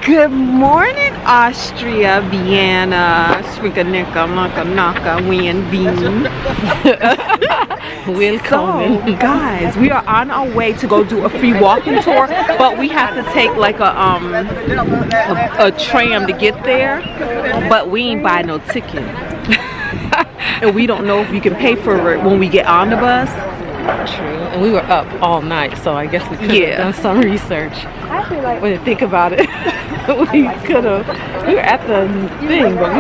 Good morning, Austria, Vienna, Schwinkernicka, Naka, Wien, Wien. Welcome. So, guys, we are on our way to go do a free walking tour, but we have to take like a tram to get there. But we ain't buy no ticket, and we don't know if you can pay for it when we get on the bus. True. And we were up all night, so I guess we could have done some research. I feel like when you think about it, we could have. We were at the thing, but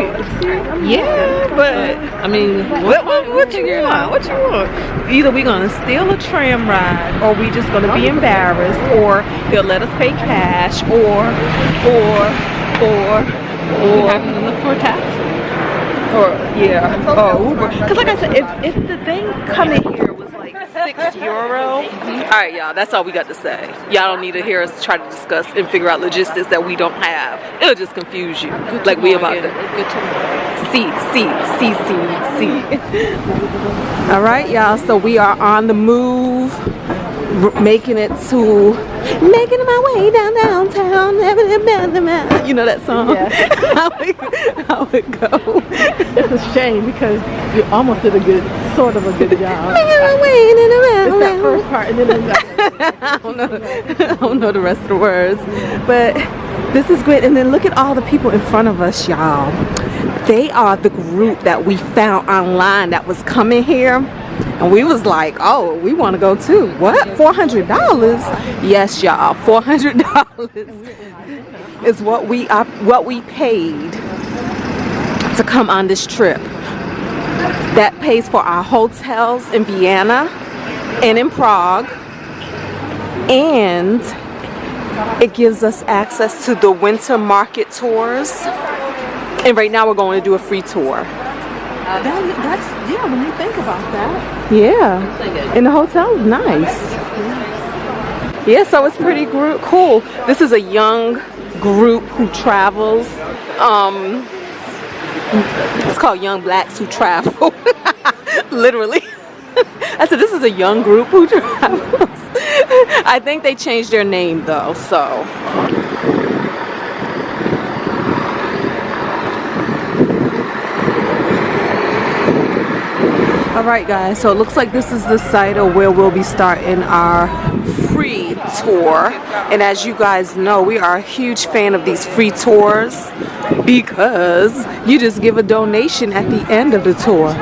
but I mean, what you want? What you want? Either we're gonna steal a tram ride, or we just gonna be embarrassed, or they'll let us pay cash, or we have to look for a taxi. Or Uber. Because like I said, if the thing coming here was like €6, alright y'all, that's all we got to say. Y'all don't need to hear us try to discuss and figure out logistics that we don't have. It'll just confuse you. Like we about to see. Alright y'all, so we are on the move, making my way downtown. You know that song? Yeah. how it go? It's a shame because you almost did sort of a good job. Making my way It's that first part, and then I don't know the rest of the words, but this is great. And then look at all the people in front of us, y'all. They are the group that we found online that was coming here. And we was like, oh, we want to go too. What? $400? Yes, y'all. $400 is what we paid to come on this trip. That pays for our hotels in Vienna and in Prague, and it gives us access to the winter market tours. And right now we're going to do a free tour. When you think about that. Yeah, and the hotel is nice. Yeah, so it's pretty cool. This is a young group who travels. It's called Young Blacks Who Travel. Literally. I said this is a young group who travels. I think they changed their name though, so. Alright guys, so it looks like this is the site of where we'll be starting our free tour. And as you guys know, we are a huge fan of these free tours because you just give a donation at the end of the tour.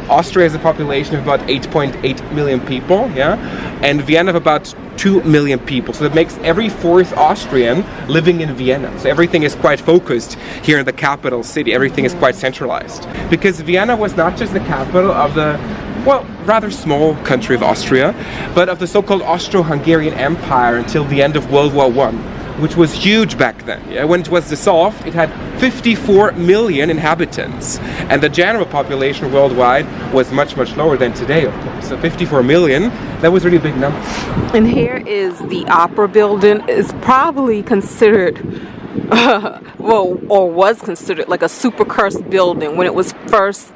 Austria has a population of about 8.8 million people, and Vienna of about 2 million people. So that makes every fourth Austrian living in Vienna. So everything is quite focused here in the capital city. Everything is quite centralized. Because Vienna was not just the capital of the, well, rather small country of Austria, but of the so-called Austro-Hungarian Empire until the end of World War I, which was huge back then. When it was dissolved, it had 54 million inhabitants, and the general population worldwide was much lower than today, of course. So 54 million, that was really a big number. And here is the opera building. It's probably considered was considered like a super cursed building when it was first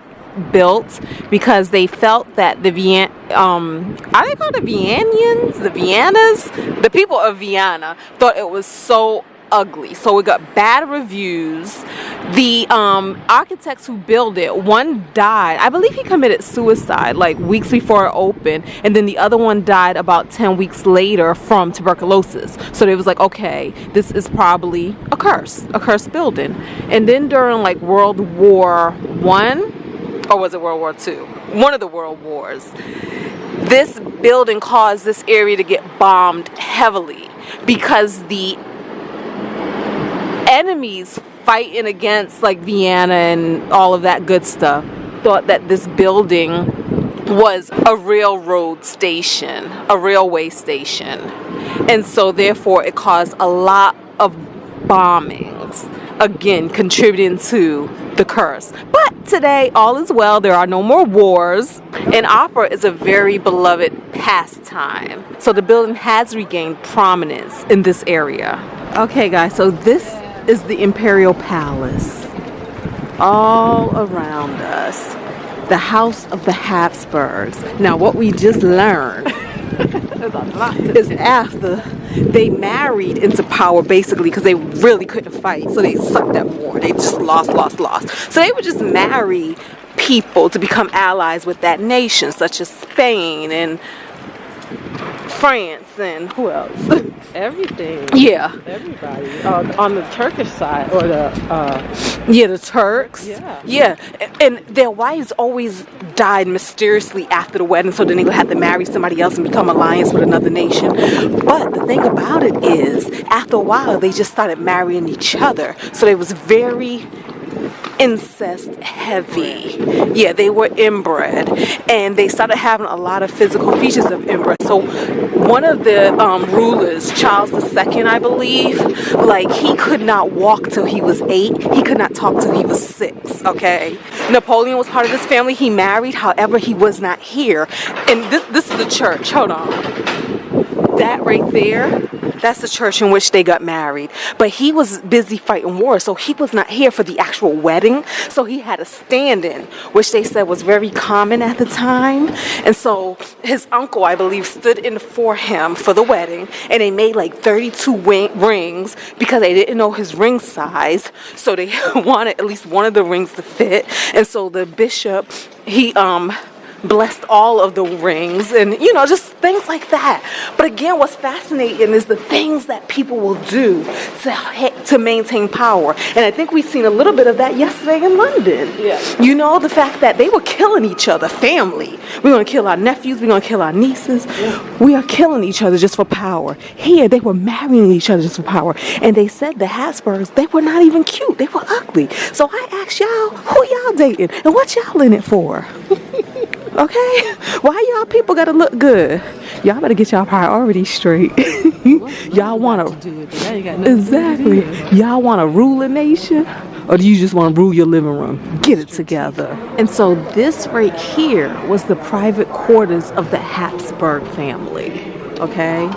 built, because they felt that the are they called the Viennians? The Viennas? The people of Vienna thought it was so ugly, so it got bad reviews. The architects who built it, one died. I believe he committed suicide like weeks before it opened, and then the other one died about 10 weeks later from tuberculosis. So they was like, okay, this is probably a cursed building. And then during like World War I, or was it World War II? One of the world wars. This building caused this area to get bombed heavily because the enemies fighting against like Vienna and all of that good stuff thought that this building was a railroad station, a railway station. And so therefore it caused a lot of bombings, again contributing to the curse. But today all is well. There are no more wars, and opera is a very beloved pastime. So the building has regained prominence in this area. Okay guys, so this is the Imperial Palace. All around us, the house of the Habsburgs. Now what we just learned is after they married into power, basically, because they really couldn't fight, so they sucked at war. They just lost. So they would just marry people to become allies with that nation, such as Spain and France and who else? Everything. Yeah. Everybody. On the Turkish side, or the the Turks. Yeah. And their wives always died mysteriously after the wedding, so then they would have to marry somebody else and become alliance with another nation. But the thing about it is, after a while, they just started marrying each other. So they was very incest heavy. Yeah, they were inbred, and they started having a lot of physical features of inbred. So one of the rulers, Charles II, I believe, like, he could not walk till he was 8. He could not talk till he was 6. Okay, Napoleon was part of this family. He married, however, he was not here. And this is the church. Hold on. That right there, that's the church in which they got married. But he was busy fighting war, so he was not here for the actual wedding. So he had a stand-in, which they said was very common at the time. And so his uncle, I believe, stood in for him for the wedding. And they made like 32 rings because they didn't know his ring size. So they wanted at least one of the rings to fit. And so the bishop, he blessed all of the rings, and just things like that. But again, what's fascinating is the things that people will do to maintain power. And I think we've seen a little bit of that yesterday in London. Yeah. The fact that they were killing each other, family. We're going to kill our nephews, we're going to kill our nieces. Yeah. We are killing each other just for power. Here, they were marrying each other just for power. And they said the Habsburgs, they were not even cute, they were ugly. So I asked y'all, who y'all dating and what y'all in it for? Okay? Why y'all people gotta look good? Y'all better get y'all priorities straight. Y'all wanna exactly. Y'all wanna rule a nation? Or do you just want to rule your living room? Get it together. And so this right here was the private quarters of the Habsburg family. Okay?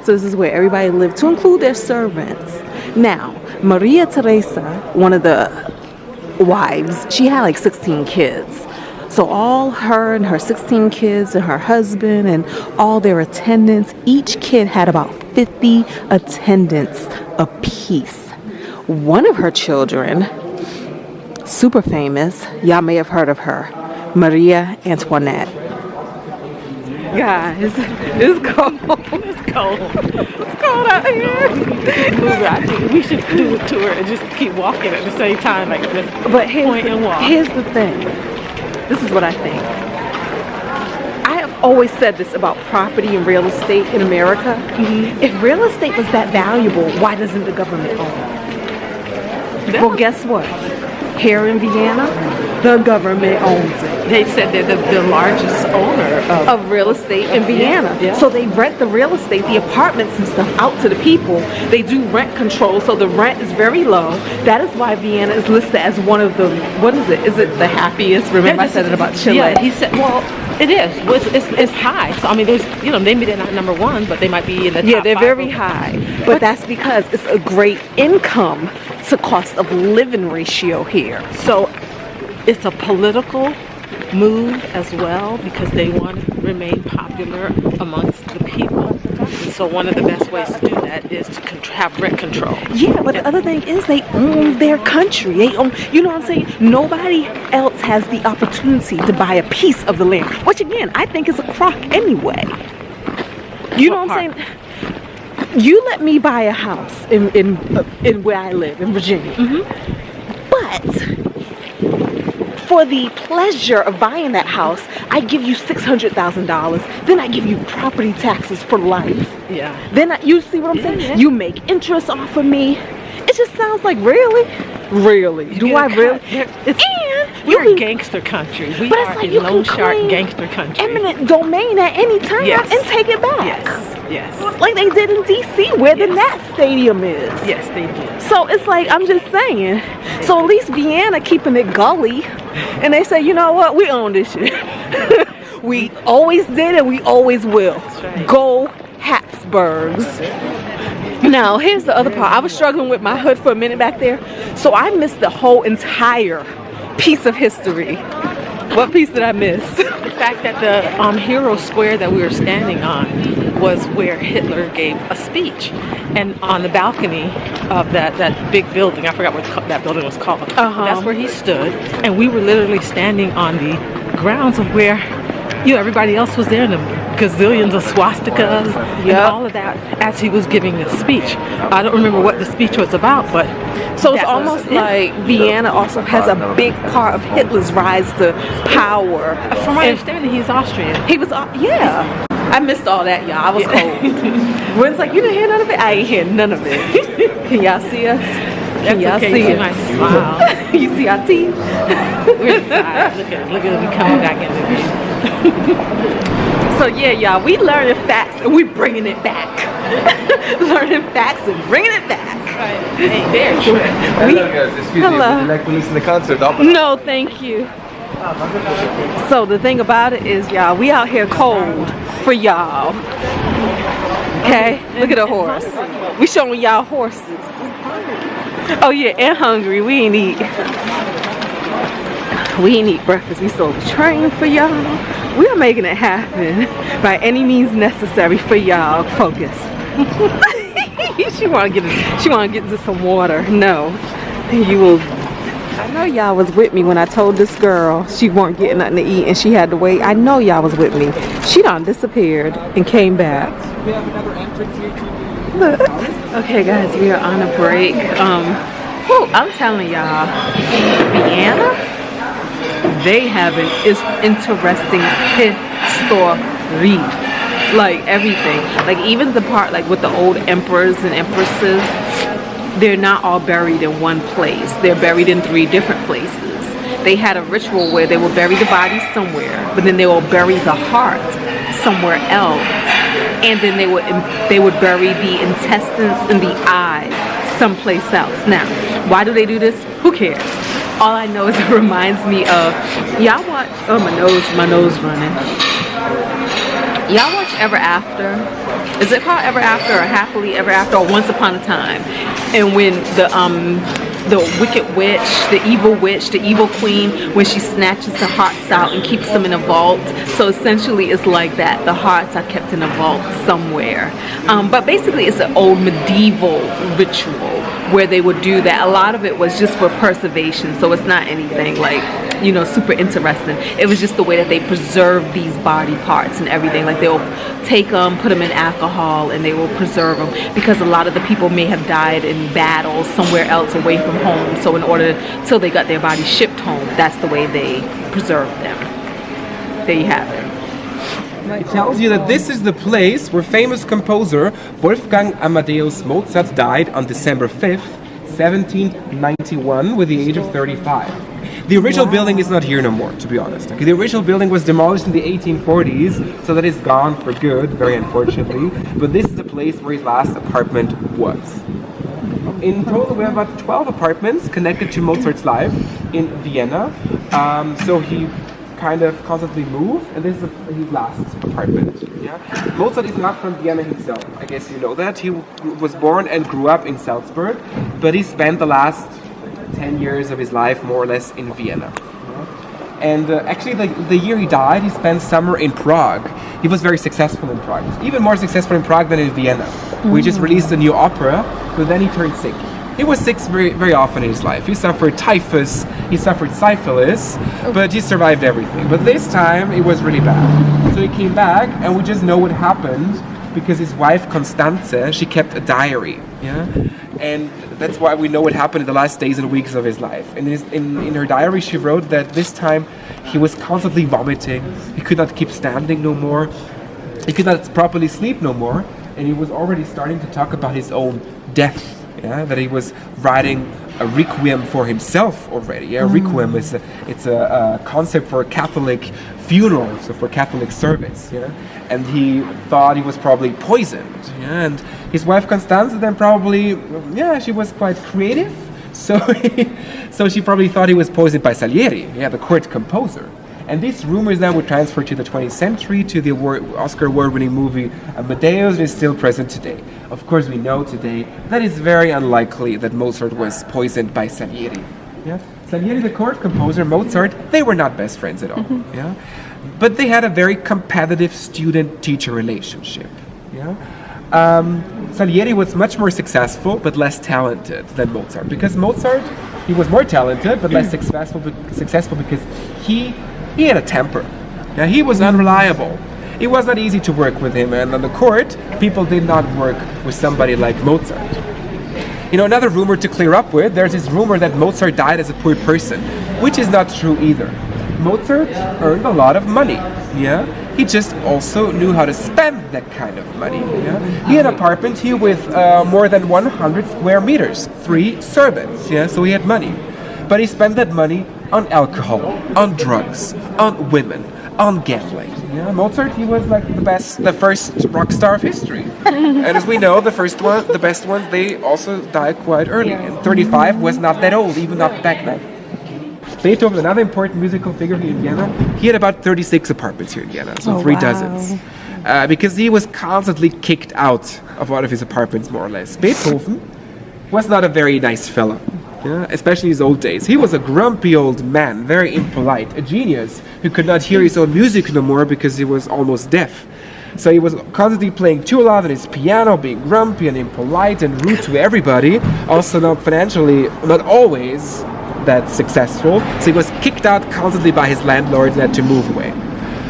So this is where everybody lived, to include their servants. Now, Maria Theresa, one of the wives, she had like 16 kids. So all her and her 16 kids and her husband and all their attendants, each kid had about 50 attendants apiece. One of her children, super famous, y'all may have heard of her, Maria Antoinette. Guys, it's cold. It's cold. It's cold out here. I think we should do a tour and just keep walking at the same time, like this. But here's the thing. This is what I think. I have always said this about property and real estate in America. Mm-hmm. If real estate was that valuable, why doesn't the government own it? Well, guess what? Here in Vienna, the government owns it. They said they're the largest owner of real estate in Vienna. Yeah. So they rent the real estate, the apartments and stuff out to the people. They do rent control, so the rent is very low. That is why Vienna is listed as one of the, what is it? Is it the happiest? Remember I said it about Chile. Yeah, he said, well, it is. It's high. So, I mean, there's, maybe they're not number one, but they might be in the top Yeah, they're very high. But that's because it's a great income to cost of living ratio here. So it's a political move as well, because they want to remain popular amongst the people. And so one of the best ways to do that is to have rent control. Yeah, but the other thing is they own their country. They own, you know what I'm saying? Nobody else has the opportunity to buy a piece of the land, which again, I think is a crock anyway. You know what I'm saying? You let me buy a house in where I live, in Virginia. Mm-hmm. But for the pleasure of buying that house, I give you $600,000. Then I give you property taxes for life. Yeah. Then you see what I'm saying? Yeah. You make interest off of me. It just sounds like really. Do I really? We're a gangster country. We are a loan shark gangster country. Eminent domain at any time and take it back. Yes. Like they did in DC, where the Nats Stadium is. Yes, they did. So it's like, I'm just saying. So at least Vienna keeping it gully. And they say, you know what? We own this shit. We always did and we always will. That's right. Go Habsburgs. Now, here's the other part. I was struggling with my hood for a minute back there. So I missed the whole entire piece of history. What piece did I miss? The fact that the Hero Square that we were standing on was where Hitler gave a speech, and on the balcony of that big building, I forgot what that building was called. That's where he stood, and we were literally standing on the grounds of where, you know, everybody else was there, and the gazillions of swastikas and all of that as he was giving this speech. I don't remember what the speech was about, but so it's almost like Vienna also has a big part of Hitler's rise to power. From my understanding, he's Austrian. He was, yeah. I missed all that, y'all. I was cold. Gwen's like, you didn't hear none of it? I ain't hear none of it. Can y'all see us? Can y'all see my smile? You see our teeth? We're inside. Look at me coming back in So yeah, y'all, we learning facts and we bringing it back. Learning facts and bringing it back. Right. Hey, very true. Hello guys, excuse me, would you like to listen to the concert? No, thank you. So the thing about it is, y'all, we out here cold for y'all. Okay, look at the horse. We showing y'all horses. Oh yeah, and hungry. We ain't eat breakfast. We sold the train for y'all. We are making it happen by any means necessary for y'all. Focus. She wanna get into some water. No, you will. I know y'all was with me when I told this girl she weren't getting nothing to eat and she had to wait. I know y'all was with me. She done disappeared and came back. Look. Okay guys, we are on a break. I'm telling y'all, Vienna, they have an interesting history. Like everything. Like even the part like with the old emperors and empresses, they're not all buried in one place. They're buried in 3 different places. They had a ritual where they would bury the body somewhere, but then they will bury the heart somewhere else. And then they would bury the intestines and the eyes someplace else. Now, why do they do this? Who cares? All I know is it reminds me of, y'all watch, oh my nose running. Y'all watch Ever After? Is it called Ever After or Happily Ever After or Once Upon a Time? And when the wicked witch, the evil queen, when she snatches the hearts out and keeps them in a vault. So essentially it's like that. The hearts are kept in a vault somewhere. But basically it's an old medieval ritual where they would do that. A lot of it was just for preservation. So it's not anything like, you know, super interesting. It was just the way that they preserve these body parts and everything. Like they'll take them, put them in alcohol, and they will preserve them because a lot of the people may have died in battle somewhere else away from home. So in order till they got their body shipped home, that's the way they preserved them. There you have it. It tells you that this is the place where famous composer Wolfgang Amadeus Mozart died on December 5th, 1791 with the age of 35. The original building is not here no more, to be honest. Okay, the original building was demolished in the 1840s, so that is gone for good, very unfortunately. But this is the place where his last apartment was. In total, we have about 12 apartments connected to Mozart's life in Vienna. So he kind of constantly moved, and this is his last apartment. Yeah? Mozart is not from Vienna himself. I guess you know that. He was born and grew up in Salzburg, but he spent the last 10 years of his life more or less in Vienna. And actually the year he died, he spent summer in Prague. He was very successful in Prague. Even more successful in Prague than in Vienna. We just released a new opera, but then he turned sick. He was sick very, very often in his life. He suffered typhus, he suffered syphilis, but he survived everything. But this time it was really bad. So he came back, and we just know what happened because his wife Constanze, she kept a diary. Yeah? And that's why we know what happened in the last days and weeks of his life. And in her diary, she wrote that this time he was constantly vomiting. He could not keep standing no more. He could not properly sleep no more. And he was already starting to talk about his own death. Yeah, that he was writing a requiem for himself already. Yeah, requiem is a concept for a Catholic funeral, so for Catholic service. Yeah, and he thought he was probably poisoned. Yeah, and his wife Constanze then probably, she was quite creative, so she probably thought he was poisoned by Salieri. Yeah, the court composer. And these rumors then would transfer to the 20th century, to the Oscar award-winning movie Amadeus, and is still present today. Of course, we know today that it's very unlikely that Mozart was poisoned by Salieri. Yeah? Salieri, the court composer, Mozart, they were not best friends at all. Yeah, but they had a very competitive student-teacher relationship. Yeah. Salieri was much more successful but less talented than Mozart, because Mozart, he was more talented but less successful because he had a temper. Yeah, he was unreliable. It was not easy to work with him, and on the court, people did not work with somebody like Mozart. You know, another rumor to clear up with, there's this rumor that Mozart died as a poor person, which is not true either. Mozart earned a lot of money, yeah? He just also knew how to spend that kind of money, yeah? He had an apartment here with more than 100 square meters, 3 servants, yeah? So he had money. But he spent that money on alcohol, on drugs, on women, on gambling. Yeah, Mozart, he was like the first rock star of history. And as we know, the best ones, they also died quite early. And 35 was not that old, even not back then. Beethoven, another important musical figure here in Vienna, he had about 36 apartments here in Vienna, so 3 dozens. Because he was constantly kicked out of one of his apartments, more or less. Beethoven was not a very nice fellow. Yeah, especially in his old days. He was a grumpy old man, very impolite, a genius who could not hear his own music no more because he was almost deaf. So he was constantly playing too loud on his piano, being grumpy and impolite and rude to everybody. Also not financially, not always that successful. So he was kicked out constantly by his landlord and had to move away.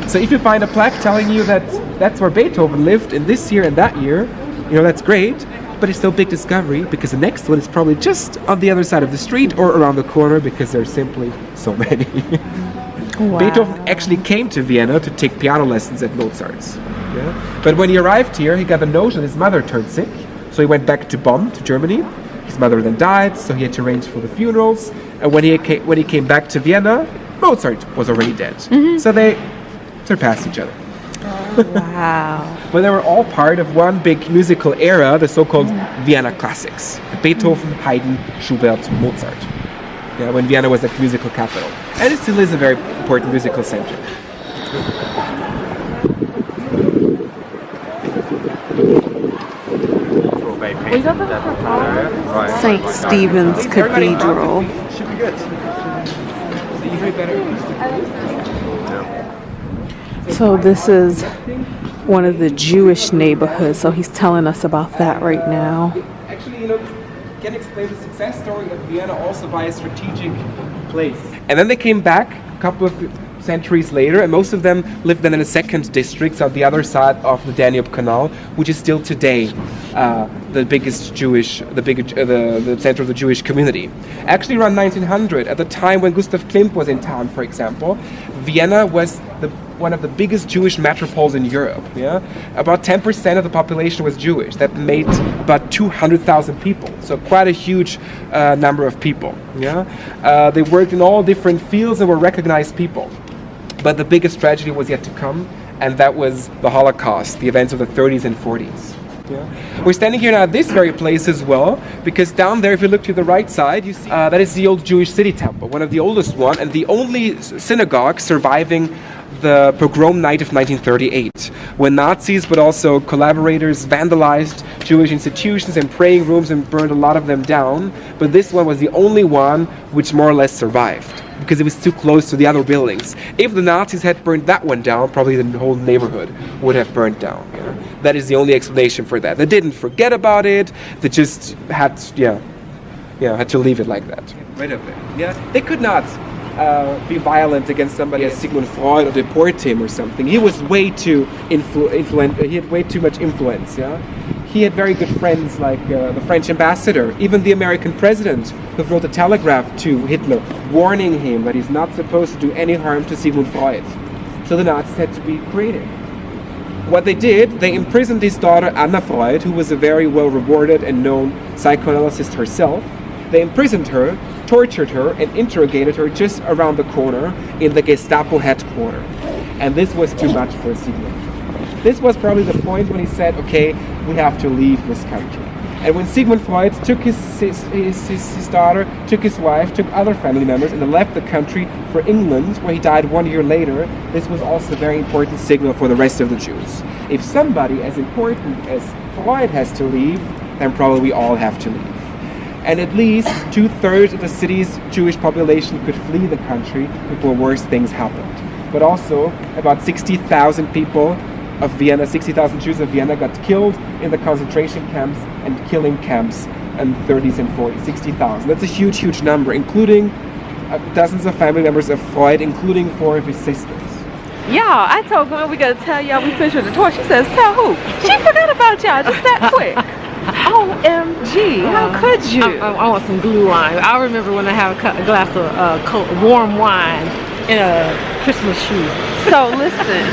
So if you find a plaque telling you that that's where Beethoven lived in this year and that year, you know, that's great. But it's no big discovery, because the next one is probably just on the other side of the street or around the corner, because there's simply so many. Wow. Beethoven actually came to Vienna to take piano lessons at Mozart's. Yeah? But when he arrived here, he got the notion that his mother turned sick, so he went back to Bonn, to Germany. His mother then died, so he had to arrange for the funerals. And when he came back to Vienna, Mozart was already dead. So they surpassed each other. Wow. But they were all part of one big musical era, the so-called Vienna classics. Beethoven, Haydn, Schubert, Mozart. Yeah, when Vienna was the musical capital. And it still is a very important musical center. St. Stephen's Cathedral. Should be good. You hear better? So this is one of the Jewish neighborhoods. So he's telling us about that right now. Actually, you know, can explain the success story of Vienna also by a strategic place. And then they came back a couple of centuries later, and most of them lived then in the second district on the other side of the Danube Canal, which is still today the center of the Jewish community. Actually, around 1900, at the time when Gustav Klimt was in town, for example, Vienna was one of the biggest Jewish metropoles in Europe. Yeah, about 10% of the population was Jewish. That made about 200,000 people. So quite a huge number of people. Yeah, they worked in all different fields and were recognized people. But the biggest tragedy was yet to come, and that was the Holocaust, the events of the 30s and 40s. Yeah. We're standing here now at this very place as well, because down there, if you look to the right side, you see that is the old Jewish city temple, one of the oldest one, and the only synagogue surviving the pogrom night of 1938, when Nazis but also collaborators vandalized Jewish institutions and praying rooms and burned a lot of them down. But this one was the only one which more or less survived, because it was too close to the other buildings. If the Nazis had burned that one down, probably the whole neighborhood would have burned down. You know? That is the only explanation for that. They didn't forget about it. They just had to leave it like that. Right up there. Yeah, they could not be violent against somebody as Sigmund Freud or deport him or something. He was way too he had way too much influence. Yeah, he had very good friends like the French ambassador, even the American president, who wrote a telegraph to Hitler warning him that he's not supposed to do any harm to Sigmund Freud. So the Nazis had to be creative. What they did, they imprisoned his daughter Anna Freud, who was a very well-rewarded and known psychoanalyst herself. They imprisoned her, tortured her, and interrogated her just around the corner in the Gestapo headquarters. And this was too much for Sigmund. This was probably the point when he said, okay, we have to leave this country. And when Sigmund Freud took his daughter, took his wife, took other family members, and then left the country for England, where he died 1 year later, this was also a very important signal for the rest of the Jews. If somebody as important as Freud has to leave, then probably we all have to leave. and at least 2/3 of the city's Jewish population could flee the country before worse things happened. But also, about 60,000 people of Vienna, 60,000 Jews of Vienna got killed in the concentration camps and killing camps in the 30s and 40s. 60,000. That's a huge, huge number, including dozens of family members of Freud, including 4 of his sisters. Y'all, I told Gwen we gotta tell y'all we finished with the tour. She says, tell who? She forgot about y'all just that quick. OMG, how could you? I want some glue wine. I remember when I have a glass of warm wine in a Christmas shoe. So listen,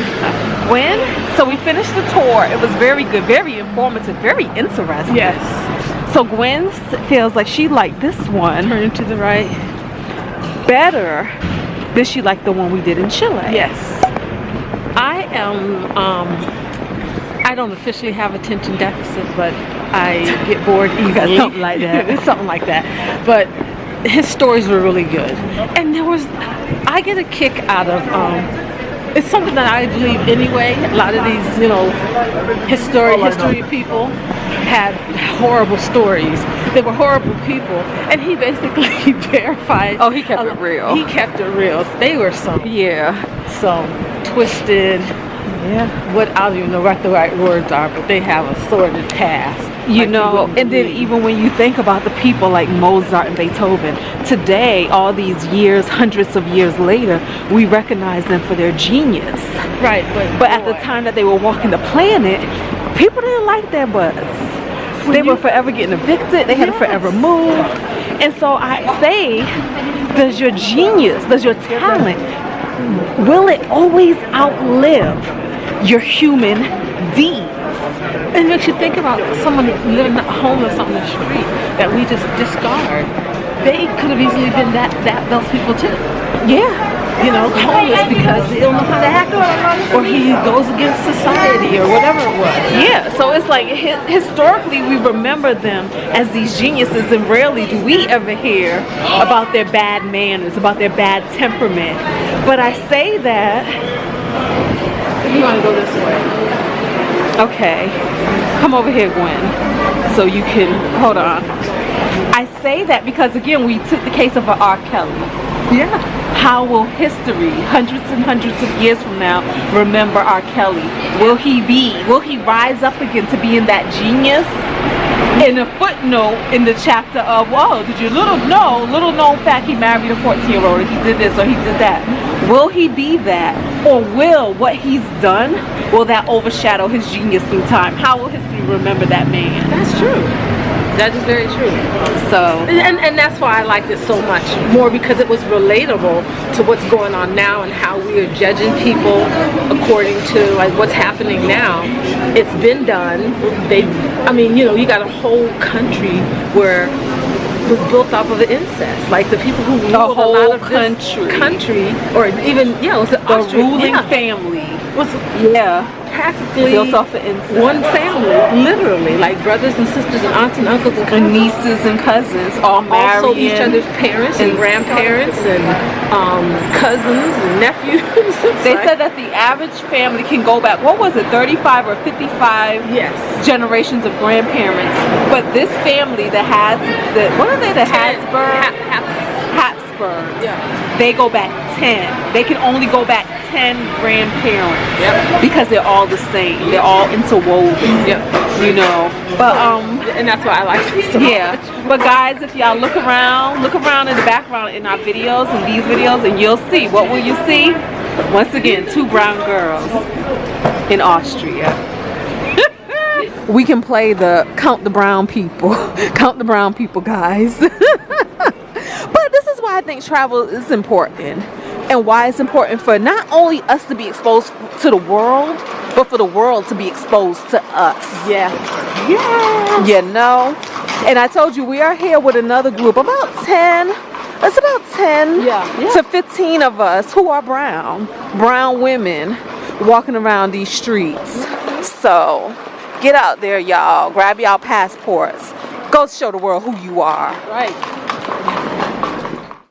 Gwen, so we finished the tour. It was very good, very informative, very interesting. Yes. So Gwen feels like she liked this one. Turn to the right. Better than she liked the one we did in Chile. Yes. I don't officially have attention deficit, but I get bored easily. You got something like that. It's something like that. But his stories were really good. And I get a kick out of, it's something that I believe anyway. A lot of these, history people had horrible stories. They were horrible people. And he basically verified. Oh, he kept it real. He kept it real. They were so twisted. Yeah. I don't even know what the right words are, but they have a sordid past. And then even when you think about the people like Mozart and Beethoven, today, all these years, hundreds of years later, we recognize them for their genius. Right, but at the time that they were walking the planet, people didn't like their butts. They were forever getting evicted. They had to forever move. And so I say, does your genius, does your talent, will it always outlive your human deeds? It makes you think about someone living homeless on the street that we just discard. They could have easily been those people too. Yeah. Homeless because they don't know how to act, or he goes against society, or whatever it was. Yeah, so it's like historically we remember them as these geniuses, and rarely do we ever hear about their bad manners, about their bad temperament. But I say that. You want to go this way? Okay, come over here, Gwen, so you can hold on. I say that because again we took the case of R. Kelly. Yeah. How will history, hundreds and hundreds of years from now, remember R. Kelly? Will he rise up again to being that genius? In a footnote in the chapter of, did you little known fact, he married a 14-year-old, or he did this, or he did that. Will he be that? Or will what he's done, will that overshadow his genius through time? How will history remember that man? That's true. That is very true. So, and that's why I liked it so much more, because it was relatable to what's going on now and how we are judging people according to what's happening now. It's been done. You got a whole country where it was built off of incest. Like the people who ruled a lot of country, or even the ruling family was practically built off of incest. One family, literally, like brothers and sisters and aunts and uncles and nieces and cousins, all married. Also each other's parents and grandparents and cousins and nephews. They said that the average family can go back, 35 or 55 generations of grandparents. But this family that has the Habsburg, they go back 10. They can only go back 10 grandparents because they're all the same. They're all interwoven. But and that's why I like it so much. But guys, if y'all look around in the background in our videos and these videos, and you'll see. What will you see? Once again, 2 brown girls in Austria. We can play the count the brown people. Count the brown people, guys. But this is why I think travel is important, and why it's important for not only us to be exposed to the world, but for the world to be exposed to us. Yeah. And I told you we are here with another group, about 10 to 15 of us who are brown women walking around these streets. So get out there, y'all, grab y'all passports, go show the world who you are. Right.